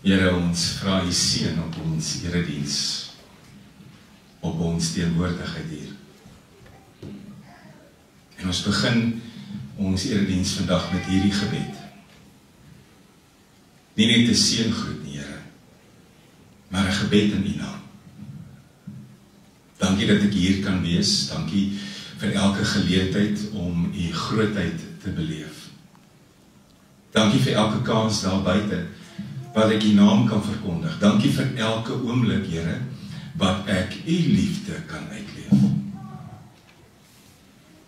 Here, ons vra U seën op ons erediens, op ons teenwoordigheid hier. En ons begin ons erediens vandag met hierdie gebed. Nie net 'n seëngroet nie, Here, maar 'n gebed in U naam. Dankie dat ek hier kan wees. Dankie vir elke geleentheid om U grootheid te beleef. Dankie vir elke kans daar buite wat ek U naam kan verkondig. Dankie vir elke oomblik, Here, wat ek U liefde kan uitleef.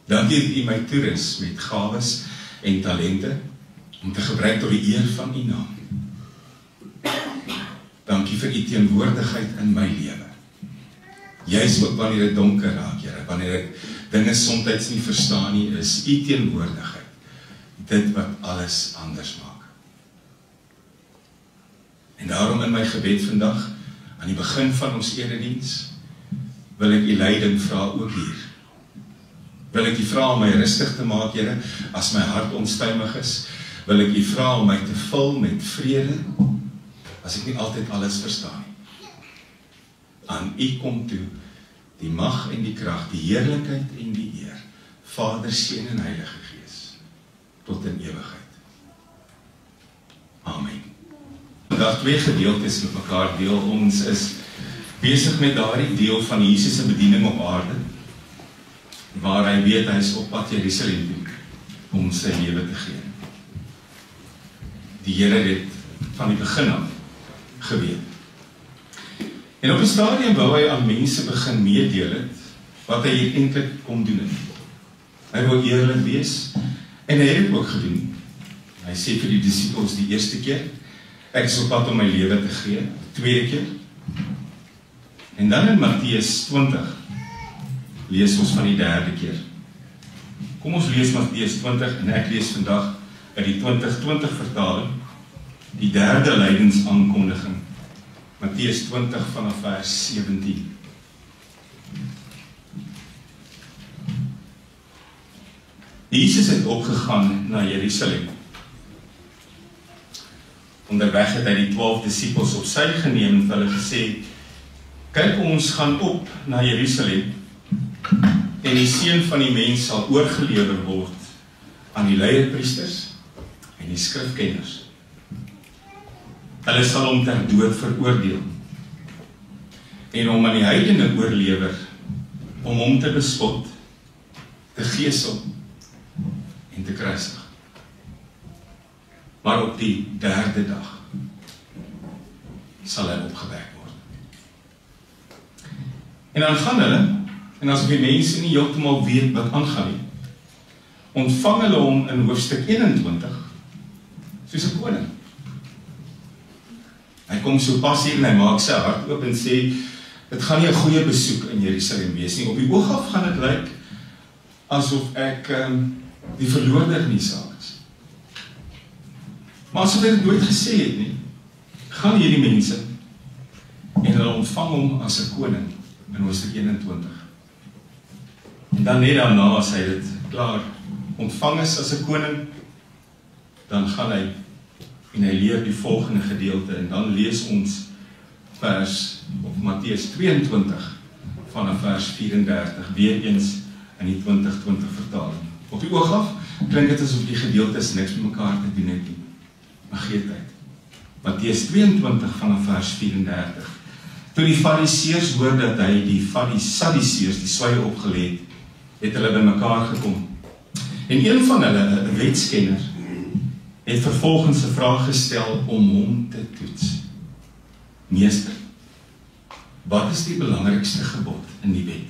Dankie dat U my toerus met gawes en talente om te gebruik tot die eer van U naam. Dankie vir U teenwoordigheid in my lewe. Juist ook wanneer dit donker raak, Here, wanneer ek dinge soms nie verstaan nie, is U teenwoordigheid dit wat alles anders maak. En daarom in my gebed vandag, aan die begin van ons erediens, wil ek U leiding vra ook hier. Wil ek U vra om my rustig te maak, Here, as my hart onstuimig is. Wil ek U vra om my te vul met vrede, as ek nie altyd alles verstaan nie. Aan U kom toe die mag en die krag, die heerlikheid en die eer, Vader, Seun en Heilige Gees, tot in ewigheid. Amen. Vandag 2 gedeeltes met mekaar deel. Ons is besig met daardie deel van Jesus se bediening op aarde, waar hy weet hy is op pad Jerusalem toe om sy lewe te gee. Die Here het van die begin af geweet. En op 'n stadium wou hy aan mense begin meedeel het wat hy hier eintlik kom doen het. Hy wou eerlik wees en hy het dit ook gedoen. Hy sê vir die disippels die eerste keer, ek is op pad om my lewe te gee, tweede keer. En dan in Matteus 20 lees ons van die derde keer. Kom ons lees Matteus 20 en ek lees vandag uit die 2020 vertaling, die derde lydingsaankondiging. Matteus 20 vanaf vers 17. Jesus het opgegaan na Jerusalem. Onderweg het hy die 12 disippels op sy geneem en vir hulle gesê, kyk, ons gaan op na Jerusalem en die seun van die mens sal oorgelewer word aan die leierpriesters en die skrifkenners. Hulle sal hom ter dood veroordeel en hom aan die heidene oorlewer om hom te bespot, te gesel en te kruisig. Maar op die derde dag sal hy opgewek word. En dan gaan hulle, en as die mense nie heeltemal weet wat aangaan nie, ontvang hulle hom in hoofstuk 21 soos 'n koning. Hy kom so pas hier en hy maak sy hart oop en sê, dit gaan nie 'n goeie besoek in Jerusalem wees nie. Op die oog af gaan dit lyk asof ek die verloorder in die saak is. Maar asof hy dit nooit gesê het nie, gaan hierdie mense en hulle ontvang hom as 'n koning in hoofstuk 21. En dan net daarna, as hy dit klaar ontvang is as 'n koning, dan gaan hy en hy leer die volgende gedeelte, en dan lees ons vers op Matteus 22 vanaf vers 34, weer eens in die 2020 vertaling. Op die oog af klink dit asof die gedeeltes niks met mekaar te doen het nie. Maar gee tyd. Matteus 22 vanaf vers 34. Toe die fariseërs hoor dat hy die Sadduseërs die swye opgelê het hulle by mekaar gekom. En een van hulle, 'n wetskenner, het vervolgens 'n vraag gestel om hom te toets. Meester, wat is die belangrikste gebod in die wet?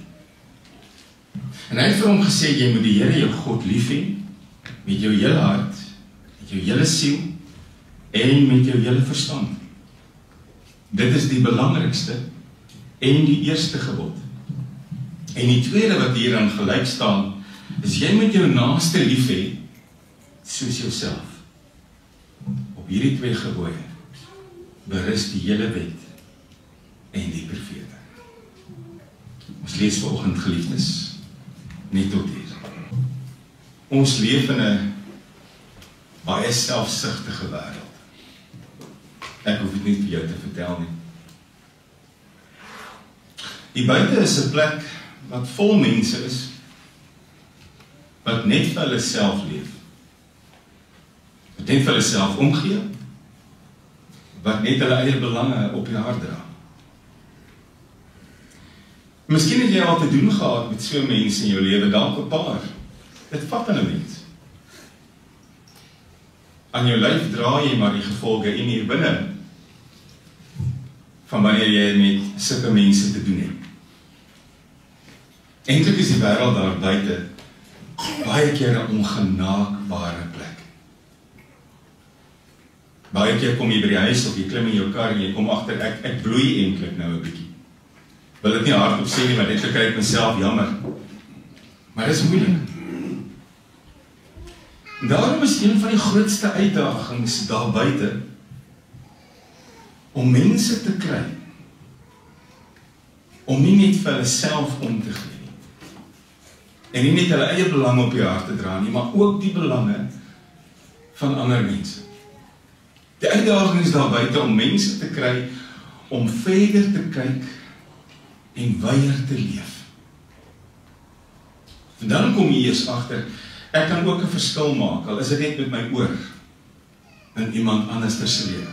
En hy het vir hom gesê, jy moet die Here jou God lief hê, met jou hele hart, met jou hele siel, en met jou hele verstand. Dit is die belangrikste en die eerste gebod. En die tweede wat hieraan gelyk staan, is jy moet jou naaste lief hê, soos jouself. Op hierdie 2 gebooie berus die hele wet en die profete. Ons lees vanoggend, geliefdes, net tot hier. Ons leef in 'n baie selfsugtige wêreld. Ek hoef dit nie vir jou te vertel nie. Die buite is 'n plek wat vol mense is, wat net vir hulle self leef. Wat net vir hulle self omgee, wat net hulle eie belange op die hart dra. Miskien het jy al te doen gehad met so mense in jou lewe, dalk 'n paar. Dit vat aan 'n mens. Aan jou lyf dra jy maar die gevolge en hier binne van wanneer jy met sulke mense te doen het. Eintlik is die wêreld daar buite baie keer 'n ongenaakbare plek. Baie keer kom jy by die huis of jy klim in jou kar en jy kom agter ek bloei eintlik nou 'n bietjie. Wil dit nie hardop sê nie, maar dit kry ek myself jammer. Maar dit is moeilik. En daarom is een van die grootste uitdagings daar buite om mense te kry, om nie net vir hulle self om te gee nie, en nie net hulle eie belang op die hart te dra nie, maar ook die belange van ander mense. Die uitdaging is daar buite om mense te kry, om verder te kyk en weier te leef. En dan kom jy eers agter, ek kan ook 'n verskil maak, al is dit net met my oor, in iemand anders se lewe.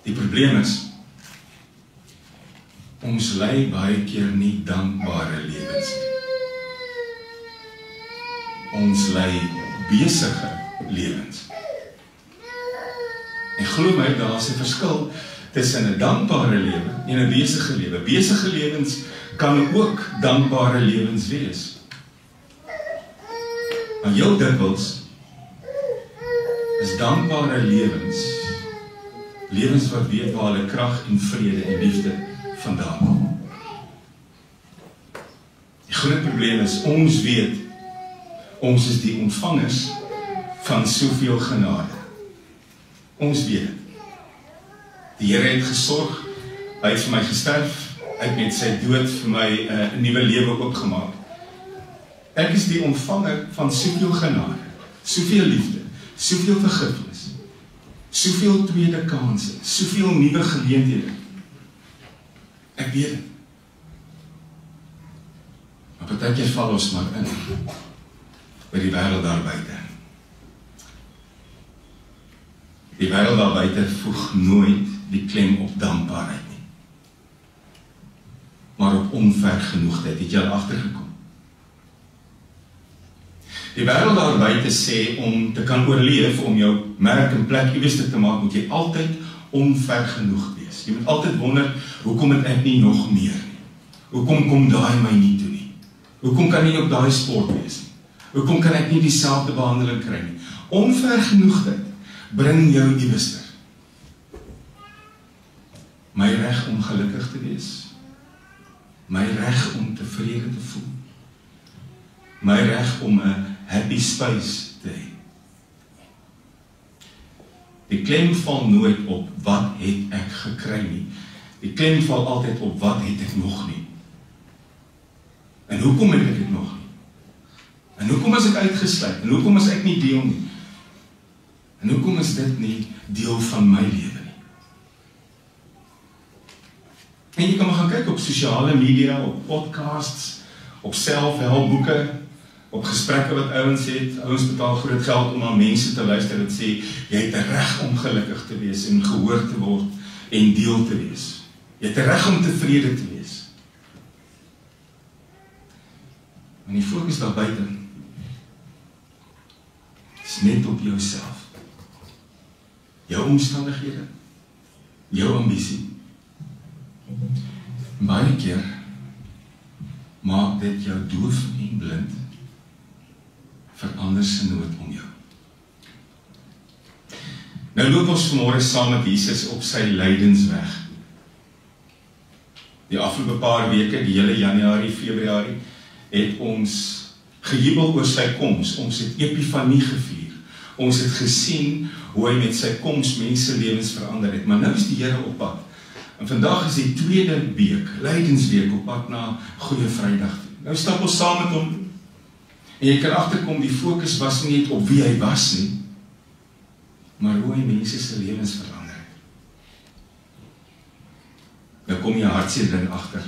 Die probleem is, ons lei baie keer nie dankbare lewens nie. Ons lei besige lewens. En glo my, daar is 'n verskil tussen 'n dankbare lewe en 'n besige lewe. Besige lewens kan ook dankbare lewens wees. Maar heel dikwels is dankbare lewens wat weet waar hulle krag en vrede en liefde vandaan kom. Die groot probleem is, ons weet, ons is die ontvangers van soveel genade. Ons weet. Die Here het gesorg, hy het vir my gesterf, hy het met sy dood vir my 'n nuwe lewe oopgemaak. Ek is die ontvanger van soveel genade, soveel liefde, soveel vergifnis, soveel tweede kanse, soveel nuwe geleenthede. Ek weet dit. Maar partykeer val ons maar in by die wêreld daar buite. Die wêreld daar buite voeg nooit die klem op dankbaarheid nie, maar op onvergenoegdheid. Het jy al agtergekom? Die wêreld daar buite sê, om te kan oorleef, om jou merk en plek iewers te maak, moet jy altyd onvergenoegd wees. Jy moet altyd wonder, hoekom het ek nie nog meer nie? Hoekom kom daai my nie toe nie? Hoekom kan nie op daai sport wees nie? Hoekom kan ek nie dieselfde behandeling kry nie? Onvergenoegdheid bring jou iewers. My reg om gelukkig te wees, my reg om tevrede te voel, my reg om 'n happy space te hê. Die klem val nooit op wat het ek gekry nie. Die klem val altyd op wat het ek nog nie. En hoekom het ek dit nog nie? En hoekom is ek uitgesluit? En hoekom is ek nie deel nie? En hoekom is dit nie deel van my lewe nie? En jy kan maar gaan kyk op sosiale media, op podcasts, op selfhelpboeke, op gesprekke wat ouens het. Ouens betaal groot geld om aan mense te luister wat sê, jy het 'n reg om gelukkig te wees en gehoor te word en deel te wees. Jy het 'n reg om tevrede te wees. En die fokus daar buite is net op jouself. Jou omstandighede, jou ambisie. Baie keer maak dit jou doof en blind vir ander se nood om jou. Nou loop ons vanmôre saam met Jesus op sy lydensweg. Die afgelope paar weke, die hele Januarie, Februarie, het ons gejubel oor sy koms. Ons het Epifanie gevier. Ons het gesien hoe hy met sy koms mense lewens verander het. Maar nou is die Here op pad. En vandag is die tweede week, lydensweek, op pad na Goeie Vrydag. Nou stap ons saam met hom. En jy kan agterkom, die fokus was nie net op wie hy was nie, maar hoe hy mense se lewens verander het. Nou kom jy hartseer ding agter.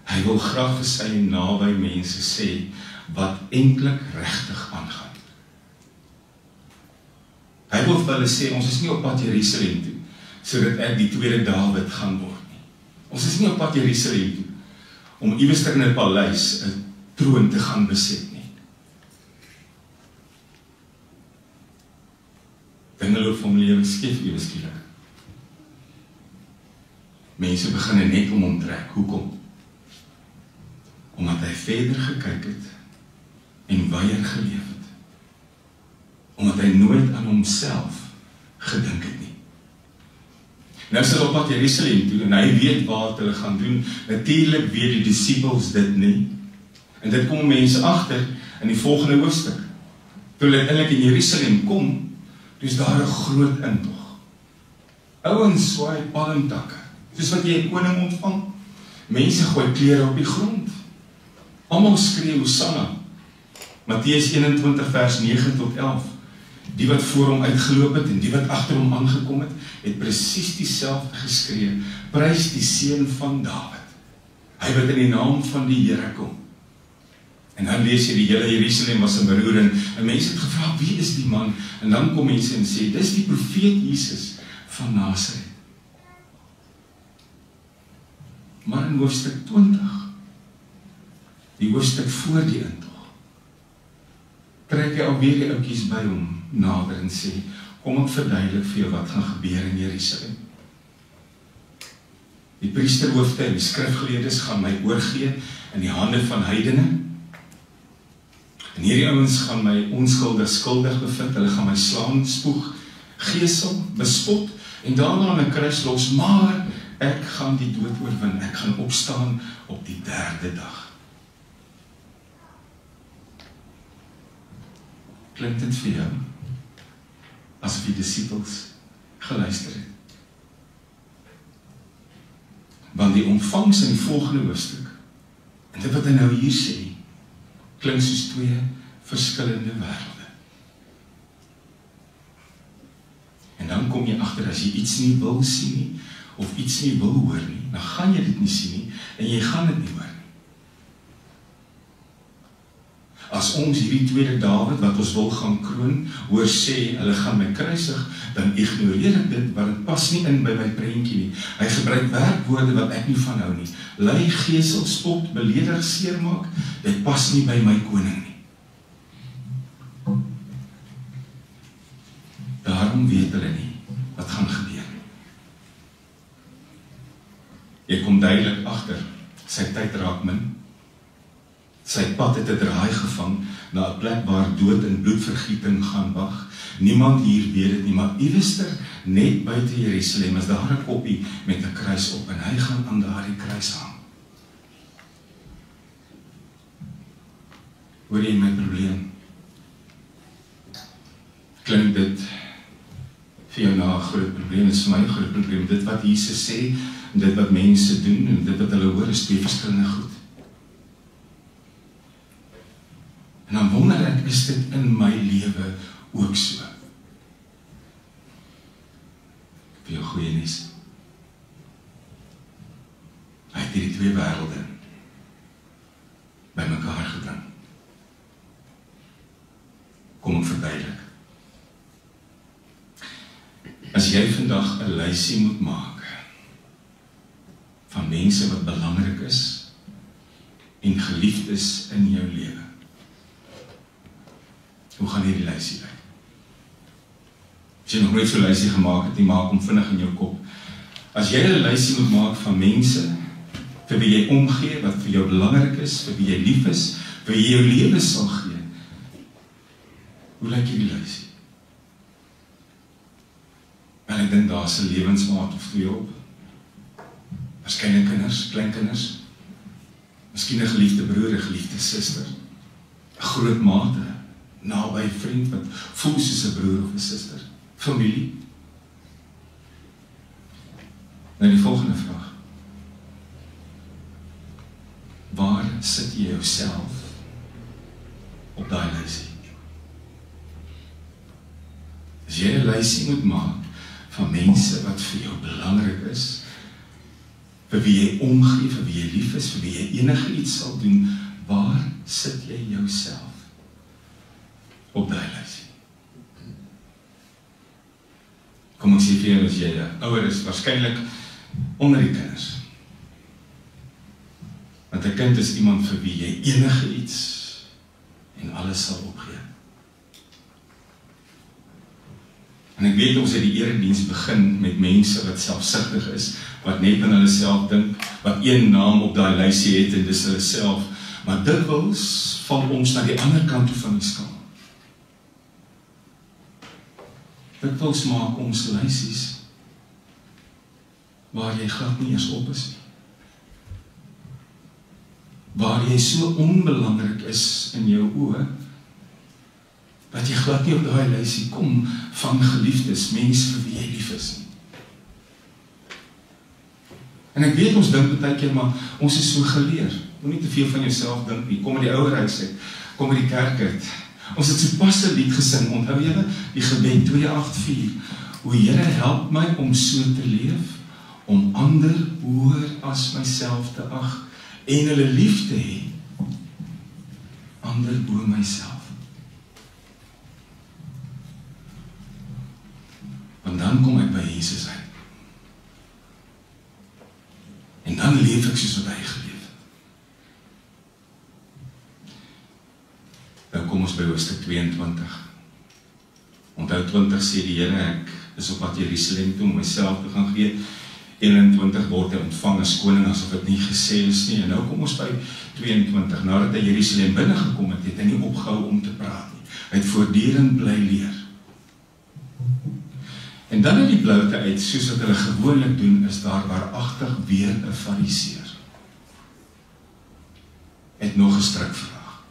Hy wil graag vir sy naby mense sê wat eintlik regtig aangaan. Hy wil vir hulle sê, ons is nie op pad Jerusalem toe, sodat ek die tweede Dawid gaan word nie. Ons is nie op pad Jerusalem toe, om iewers in 'n paleis 'n troon te gaan beset nie. Dinge loop van lewe skief ewe skielik. Mense begin net om hom trek. Hoekom? Omdat hy verder gekyk het en weier geleef het. Omdat hy nooit aan homself gedink het nie. Nou is hy op pad Jerusalem toe en hy weet wat hulle gaan doen. Natuurlik weet die disippels dit nie. En dit kom mense agter in die volgende hoofstuk. Toe hulle uiteindelik in Jerusalem kom, dus daar 'n groot intog. Ouens swaai palmtakke, soos wat jy 'n koning ontvang. Mense gooi klere op die grond. Almal skree Hosanna. Matteus 21 vers 9 tot 11. Die wat voor hom uitgeloop het en die wat agter hom aangekom het presies dieselfde geskree. Prys die seun van Dawid. Hy wat in die naam van die Here kom. En dan lees jy die hele Jerusalem was in beroering en mense het gevra, wie is die man? En dan kom mense en sê, dis die profeet Jesus van Nasaret. Maar in hoofstuk 20, die hoofstuk voor die intog, trek hy alweer die ouetjies by hom nader en sê, kom ek verduidelik vir jou wat gaan gebeur in Jerusalem. Die priesterhoofde en die skrifgeleerdes gaan my oorgee in die hande van heidene. En hierdie ouens gaan my onskuldig skuldig bevind, hulle gaan my slaan, spoeg, gesel, bespot en daarna aan 'n kruis los, maar ek gaan die dood oorwin, ek gaan opstaan op die 3de dag. Klink dit vir jou asof die disippels geluister het? Want die ontvangs in die volgende hoofstuk, en dit wat hy nou hier sê, klink soos twee verskillende wêrelde. En dan kom jy agter, as jy iets nie wil sien nie, of iets nie wil hoor nie, dan gaan jy dit nie sien nie, en jy gaan dit nie hoor nie. As ons hierdie tweede Dawid, wat ons wil gaan kroon, hoor sê, hulle gaan my kruisig, dan ignoreer ek dit, want dit pas nie in by my prentjie nie. Hy gebruik werkwoorde wat ek nie van hou nie. Lei, gesel, spot, beledig, seermaak, dit pas nie by my koning nie. Daarom weet hulle nie wat gaan gebeur nie. Jy kom duidelik agter, sy tyd raak min. Sy pad het 'n draai gevang na 'n plek waar dood en bloedvergieting gaan wag. Niemand hier weet dit nie, maar iewester net buite Jerusalem is daar 'n koppie met 'n kruis op en hy gaan aan daardie kruis hang. Hoor jy my probleem? Klink dit vir jou na 'n groot probleem? Dit is vir my 'n groot probleem. Dit wat Jesus sê en dit wat mense doen en dit wat hulle hoor is twee verskillende goed. En dan wonder ek, is dit in my lewe ook so? Vir jou goeie nuus. Hy het hierdie twee wêrelde by mekaar gebring. Kom ek verduidelik. As jy vandag 'n lysie moet maak van mense wat belangrik is en geliefd is in jou lewe, hoe gaan hierdie lysie uit? As jy nog nooit so 'n lysie gemaak het, nie, maak hom vinnig in jou kop. As jy 'n lysie moet maak van mense vir wie jy omgee, wat vir jou belangrik is, vir wie jy lief is, vir wie jy jou lewe sal gee, hoe lyk hierdie lysie? En ek dink daar's 'n lewensmaat of twee op. Waarskynlik kinders, kleinkinders, miskien 'n geliefde broer, 'n geliefde suster, 'n groot maat, naby vriend wat voel soos 'n broer of 'n suster, familie. Nou die volgende vraag. Waar sit jy jouself op daai lysie? As jy 'n lysie moet maak van mense wat vir jou belangrik is, vir wie jy omgee, vir wie jy lief is, vir wie jy enige iets sal doen, waar sit jy jouself op daai lysie? Kom ek sê vir jou, as jy 'n ouer is, waarskynlik onder die kinders. Want 'n kind is iemand vir wie jy enige iets en alles sal opgee. En ek weet ons het die erediens begin met mense wat selfsugtig is, wat net aan hulle self dink, wat een naam op daai lysie het en dis hulle self, maar dikwels val ons na die ander kant toe van die skaal. Dikwels maak ons lysies waar jy glad nie eens op is nie. Waar jy so onbelangrik is in jou oë, dat jy glad nie op daai lysie kom van geliefdes, mense vir wie jy lief is nie. En ek weet ons dink baie keer, maar ons is so geleer. Moenie te veel van jouself dink nie. Kom uit die ouerhuis uit, kom uit die kerk uit. Ons het sopas 'n lied gesing, onthou julle? Die gebed 284. O Here, help my om so te leef, om ander hoër as myself te ag en hulle lief te hê, ander bo myself. Want dan kom ek by Jesus uit. En dan leef ek soos wat hy geleef het. Nou kom ons by hoofstuk 22. Onthou 20 sê die Here, ek is op pad Jerusalem toe om myself te gaan gee. 21 word hy ontvang as koning asof dit nie gesê is nie. En nou kom ons by 22. Nadat hy Jerusalem binne gekom het, het hy nie opgehou om te praat nie. Hy het voortdurend bly leer. En dan in die bloute uit, soos wat hulle gewoonlik doen, is daar waaragtig weer 'n fariseer. Het nog 'n strikvraag.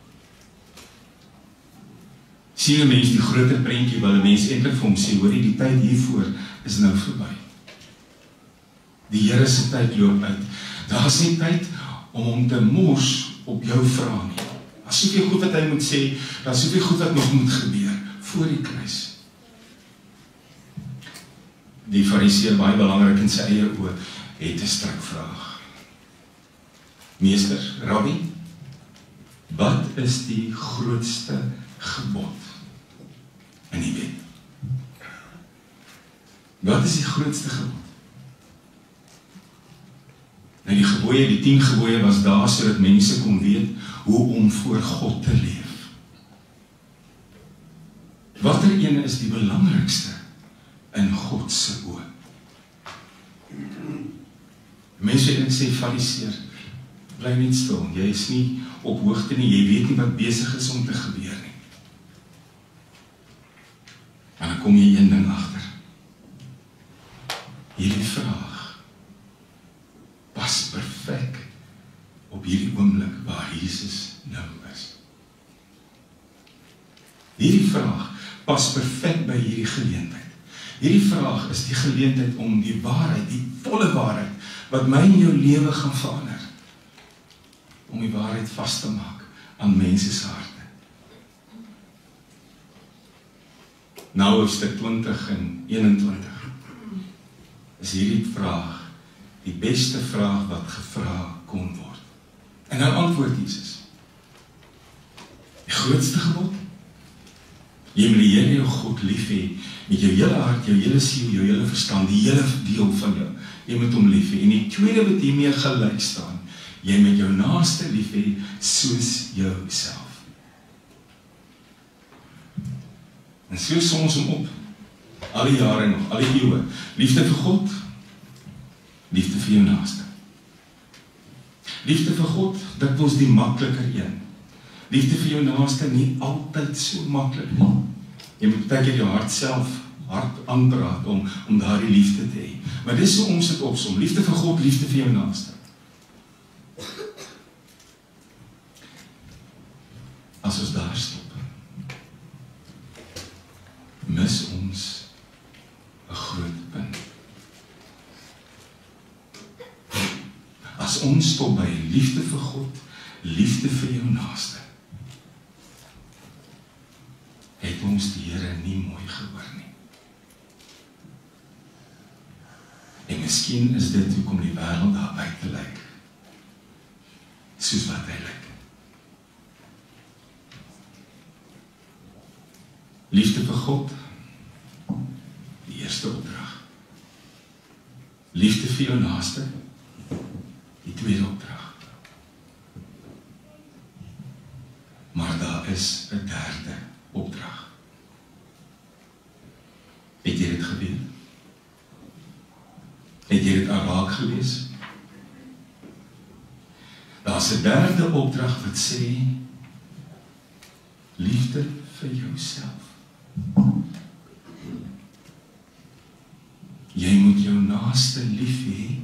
Sien 'n mens die groter prentjie, wil 'n mens eintlik vir hom sê, hoor jy, die tyd hiervoor is nou verby. Die Here se tyd loop uit. Daar is nie tyd om hom te mors op jou vrae nie. Daar is soveel goed wat hy moet sê, daar is soveel goed wat nog moet gebeur voor die kruis. Die fariseer, baie belangrik in sy eie oë, het 'n strikvraag. Meester, Rabbi, wat is die grootste gebod in die wet? Wat is die grootste gebod? Nou die gebooie, die 10 gebooie was daar sodat mense kon weet hoe om voor God te leef. Watter een is die belangrikste in God se oë? Mense en sê fariseer, bly net stil, jy is nie op hoogte nie, jy weet nie wat besig is om te gebeur nie. En dan kom jy een ding agter. Hierdie vraag pas perfek op hierdie oomblik waar Jesus nou is. Hierdie vraag pas perfek by hierdie geleentheid. Hierdie vraag is die geleentheid om die waarheid, die volle waarheid, wat my en jou lewe gaan verander, om die waarheid vas te maak aan mense se harte. Nou hoofstuk 20 en 21 is hierdie vraag die beste vraag wat gevra kon word. En nou antwoord Jesus. Die grootste gebod? Jy moet die Here jou God lief hê met jou hele hart, jou hele siel, jou hele verstand, die hele deel van jou. Jy moet hom lief hê. En die tweede wat hiermee gelyk staan, jy moet jou naaste lief hê soos jouself. En so som ons hom op, al die jare nog, al die eeue, liefde vir God, liefde vir jou naaste. Liefde vir God, dit was die makliker een. Liefde vir jou naaste nie altyd so maklik nie. Jy moet baie keer jou hart self hard aanpraat om daardie liefde te hê. Maar dis hoe ons dit opsom. Liefde vir God, liefde vir jou naaste. As ons daar stop, mis ons 'n groot punt. As ons stop by liefde vir God, liefde vir jou naaste, het ons die Here nie mooi gehoor nie. miskien is dit hoekom die wêreld daar buite lyk, soos wat hy lyk. Liefde vir God, die eerste opdrag. Liefde vir jou naaste, die tweede opdrag. Maar daar is 'n derde opdrag. Het jy dit geweet? Het jy dit al raak gelees? Daar is 'n derde opdrag wat sê, liefde vir jouself. Jy moet jou naaste lief hê,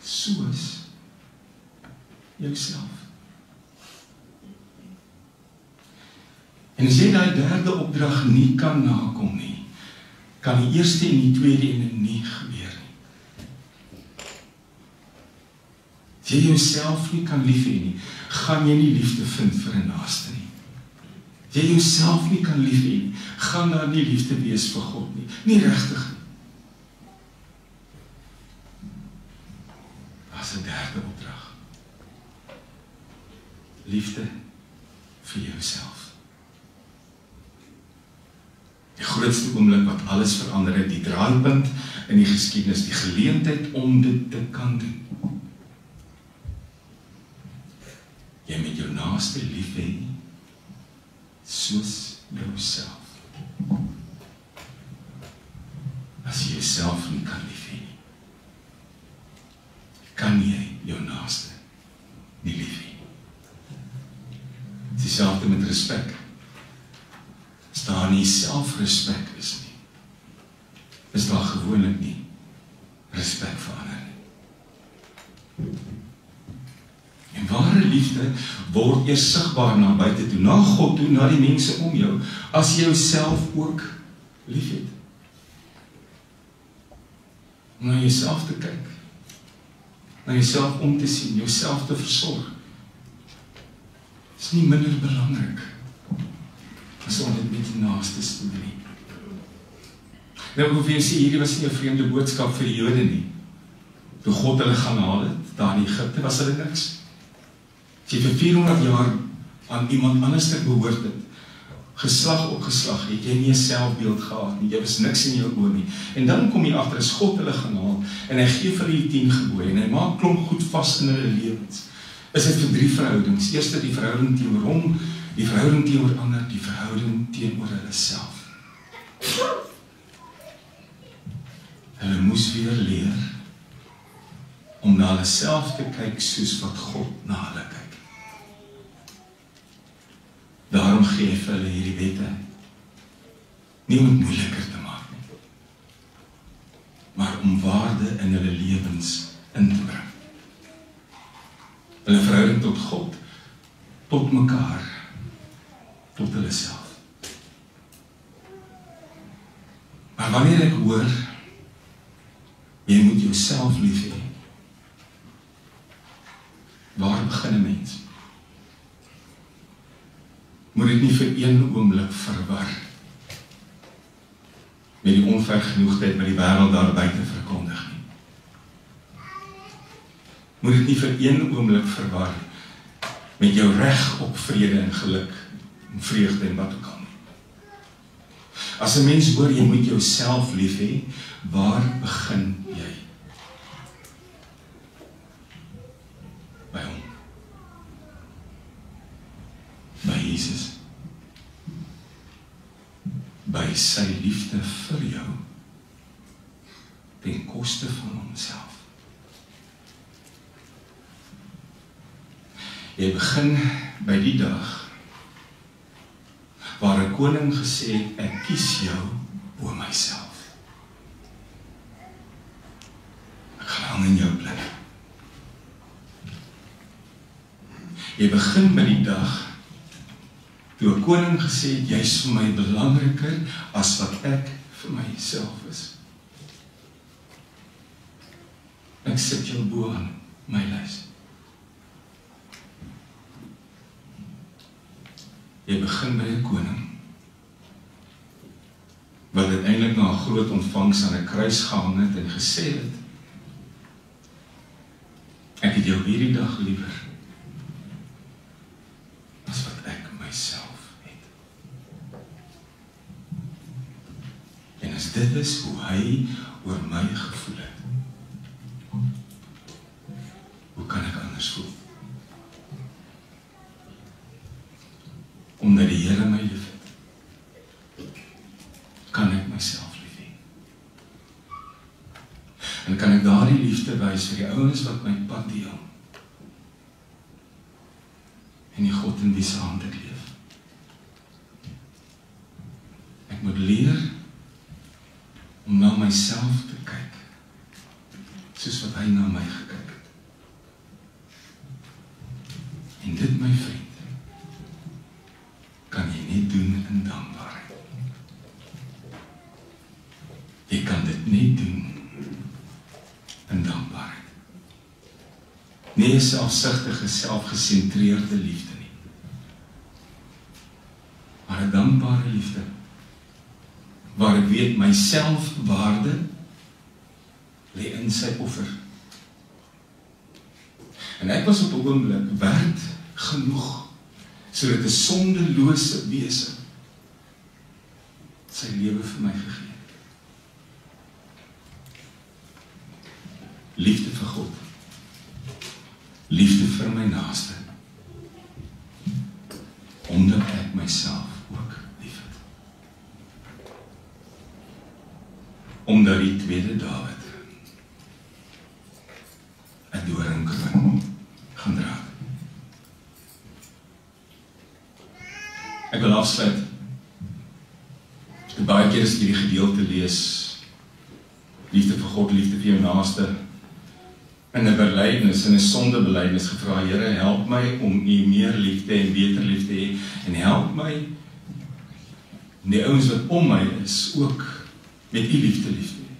soos jouself. En as jy die derde opdrag nie kan nakom nie, kan die eerste en die tweede ene nie gebeur nie. As jy jouself nie kan lief hê nie, gaan jy nie liefde vind vir 'n naaste nie. As jy jouself nie kan lief hê nie, gaan daar nie liefde wees vir God nie. Nie regtig nie. Daar is 'n derde opdrag. Liefde vir jouself. Die grootste oomblik wat alles verander het, die draaipunt in die geskiedenis, die geleentheid om dit te kan doen. Jy moet jou naaste lief hê, soos jouself. As jy jouself nie kan lief hê, kan jy jou naaste nie lief hê. Dis dieselfde met respek. As daar nie selfrespek is nie, is daar gewoonlik nie respek vir ander nie. En ware liefde word eers sigbaar na buite toe, na God toe, na die mense om jou, as jy jouself ook liefhet. Om na jouself te kyk, na jouself om te sien, jouself te versorg, is nie minder belangrik as om dit met die naastes te doen. Nou, ek wil vir jou sê, hierdie was nie 'n vreemde boodskap vir die Jode nie. Toe God hulle gaan haal het, daar in Egipte, was hulle niks. As jy vir 400 jaar aan iemand anders te behoort het, geslag op geslag, het jy nie 'n selfbeeld gehad nie, jy was niks in jou oor nie. En dan kom jy agter, as God hulle gaan haal, en hy gee vir die 10 gebooie, en hy maak klomp goed vas in hulle lewens. Is dit vir 3 verhoudings. Eerste die verhouding teenoor hom, die verhouding teenoor ander, die verhouding teenoor hulle self. Hulle moes weer leer om na hulle self te kyk soos wat God na hulle kyk. Daarom gee hy vir hulle hierdie wette, nie om het moeiliker te maak nie, maar om waarde in hulle lewens in te bring. Hulle verhouding tot God, tot mekaar, tot hulle self. Maar wanneer ek hoor, jy moet jouself lief hê, waar begin 'n mens? Moet dit nie vir een oomblik verwar met die onvergenoegdheid met die wêreld daar buite verkondig nie. Moet dit nie vir een oomblik verwar met jou reg op vrede en geluk en vreugde en wat ook al nie. As 'n mens hoor, jy moet jouself lief hê, waar begin jy? By hom. By Jesus. By sy liefde vir jou, ten koste van homself. Jy begin by die dag waar 'n koning gesê het, ek kies jou oor myself. Ek gaan hang in jou plek. Jy begin by die dag toe 'n koning gesê het, jy is vir my belangriker as wat ek vir myself is. Ek sit jou bo aan my lys. Jy begin by 'n koning wat uiteindelik na 'n groot ontvangs aan 'n kruis gehang het en gesê het, het jou hierdie dag liewer as wat ek myself het. En as dit is hoe hy oor my gevoel het, hoe kan ek anders voel? Omdat die Here my lief het, kan ek myself lief hê. En kan ek daardie liefde wys vir die ouens wat my pad deel, en die God in wie se hand ek leef. Ek moet leer om na myself te kyk, soos wat hy na my gekyk het. En dit, my vriend, kan jy net doen in dankbaarheid. Jy kan dit net doen in dankbaarheid. Nie 'n selfsugtige, selfgesentreerde liefde nie, maar 'n dankbare liefde, waar ek weet my selfwaarde lê in sy offer. En ek was op 'n oomblik werd genoeg, sodat 'n sondelose wese sy lewe vir my gegee het. Liefde vir God, liefde vir my naaste, omdat ek myself ook lief het. Omdat die tweede Dawid 'n doringkroon gaan dra. Ek wil afsluit. Baie keer as ek hierdie gedeelte lees, liefde vir God, liefde vir jou naaste, in 'n belydenis, in 'n sondebelydenis gevra, Here, help my om U meer lief te hê en beter lief te hê, en help my om die ouens wat om my is, ook met U liefde lief te hê.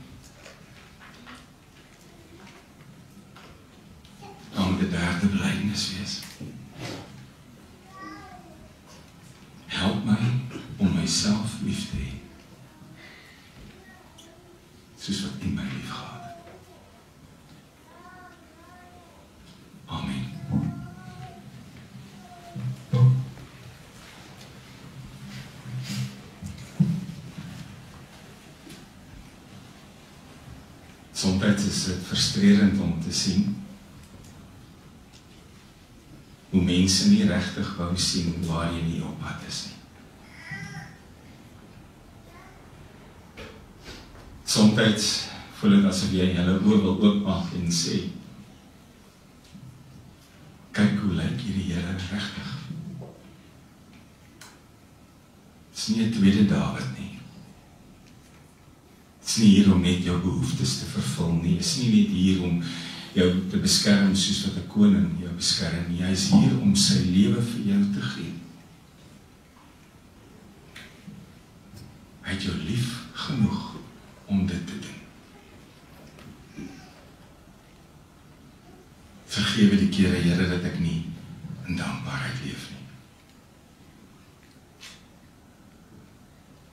Dan moet 'n derde belydenis wees. Help my om myself lief te hê, soos wat U my lief gehad het. Amen. Soms is dit frustrerend om te sien hoe mense nie regtig wou sien waar jy nie op pad is nie. Soms voel dit asof jy julle oë wil oopmaak en sê, kyk hoe lyk hierdie Here regtig. Dit is nie 'n tweede Dawid nie. Dit is nie hier om net jou behoeftes te vervul nie. Dit is nie net hier om jou te beskerm soos wat 'n koning jou beskerm nie. Hy is hier om sy lewe vir jou te gee. Hy het jou lief genoeg om dit te doen. Vergewe die kere, Here, dat ek nie in dankbaarheid leef nie.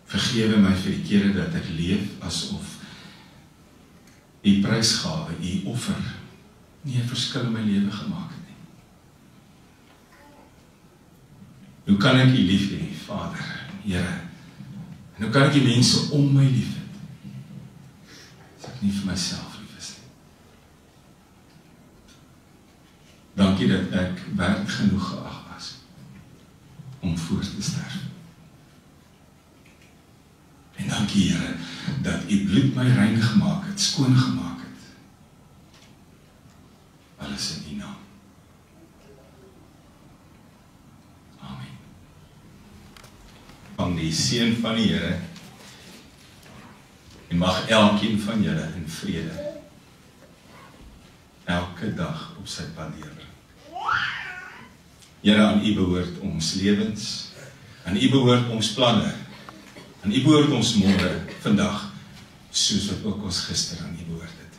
Vergewe my vir die kere dat ek leef asof U prysgawe, U offer, nie 'n verskil in my lewe gemaak het nie. Hoe kan ek U lief hê, Vader, Here? En hoe kan ek die mense om my lief hê, as ek nie vir myself lief is nie? Dankie dat ek werd genoeg geag was om voor te sterf. En dankie, Here, dat U bloed my rein gemaak het, skoon gemaak het. Alles in U naam. Amen. Van die seën van die Here, en mag elkeen van julle in vrede elke dag op sy pad deurbring. Here, aan U behoort ons lewens, aan U behoort ons planne, aan U behoort ons môre, vandag, soos wat ook ons gister aan U behoort het.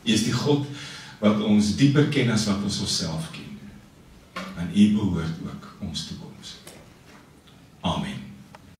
U is die God wat ons dieper ken as wat ons onsself ken. Aan U behoort ook ons toekoms. Amen.